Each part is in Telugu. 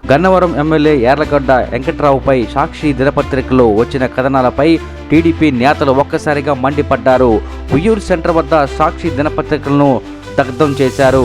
గన్నవరం ఎమ్మెల్యే యార్లగడ్డ వెంకట్రావుపై సాక్షి దినపత్రికలో వచ్చిన కథనాలపై టీడీపీ నేతలు ఒక్కసారిగా మండిపడ్డారు. ఉయ్యూరు సెంటర్ వద్ద సాక్షి దినపత్రికలను దగ్ధం చేశారు.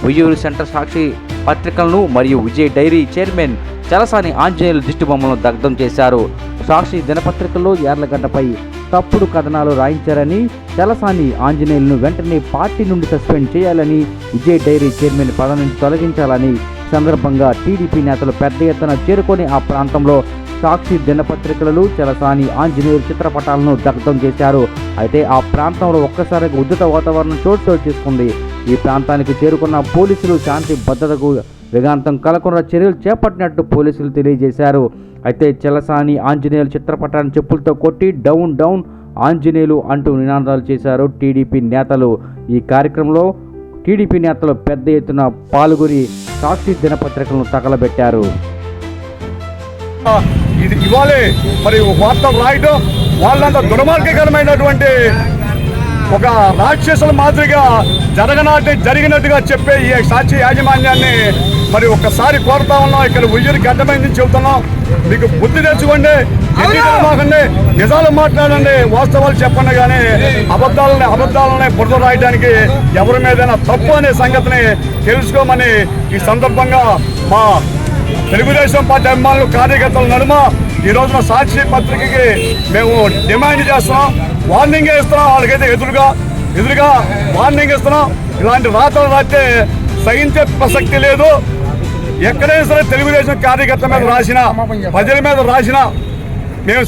ఉయ్యూరు సెంటర్ సాక్షి పత్రికలను మరియు విజయ్ డైరీ చైర్మన్ చలసాని ఆంజనేయులు దిష్టిబొమ్మలను దగ్ధం చేశారు. సాక్షి దినపత్రికల్లో యార్లగడ్డపై తప్పుడు కథనాలు రాయించారని, చలసాని ఆంజనేయులను వెంటనే పార్టీ నుండి సస్పెండ్ చేయాలని, విజయ్ డైరీ చైర్మన్ పదవి నుంచి తొలగించాలని సందర్భంగా టీడీపీ నేతలు పెద్ద ఎత్తున చేరుకొని ఆ ప్రాంతంలో సాక్షి దినపత్రికలు, చలసాని ఆంజనేయులు చిత్రపటాలను దగ్ధం చేశారు. అయితే ఆ ప్రాంతంలో ఒక్కసారిగా ఉద్ధృత వాతావరణం చోటు చేసుకుంది. ఈ ప్రాంతానికి చేరుకున్న పోలీసులు శాంతి భద్రతకు విఘాంతం కలగకుండా చర్యలు చేపట్టినట్టు పోలీసులు తెలియజేశారు. అయితే చలసాని ఆంజనేయులు చిత్రపటాన్ని చెప్పులతో కొట్టి డౌన్ డౌన్ ఆంజనేయులు అంటూ నినాదాలు చేశారు టీడీపీ నేతలు. ఈ కార్యక్రమంలో టీడీపీ నేతలు పెద్ద ఎత్తున పాల్గొని సాక్షి దినపత్రికలను తగలబెట్టారు. ఇది ఇవాళే మరి వార్తలు రాయడం వాళ్ళంతా దుర్మార్గకరమైనటువంటి ఒక రాక్షసుల మాదిరిగా జరిగినట్టుగా చెప్పే ఈ సాక్షి యాజమాన్యాన్ని మరి ఒక్కసారి కోరుతా ఉన్నాం. ఇక్కడ ఉయ్యూరికి అడ్డమైంది చెబుతున్నాం. మీకు బుద్ధి తెచ్చుకోండి, మాకండి, నిజాలు మాట్లాడండి, వాస్తవాలు చెప్పండి. కానీ అబద్ధాలనే బురద రాయడానికి ఎవరి మీదైనా తప్పు అనే సంగతిని తెలుసుకోమని ఈ సందర్భంగా మా తెలుగుదేశం పార్టీ అభిమానులు కార్యకర్తల నడుమ ఈ రోజున సాక్షి పత్రికకి మేము డిమాండ్ చేస్తున్నాం. వార్నింగ్ ఇస్తున్నాం. వాళ్ళకైతే ఎదురుగా వార్నింగ్ ఇస్తున్నాం. ఇలాంటి రాతలు రాస్తే సహించే ప్రసక్తి లేదు. ఎక్కడైనా సరే తెలుగుదేశం కార్యకర్త మీద రాసినా, ప్రజల మీద రాసినా మేము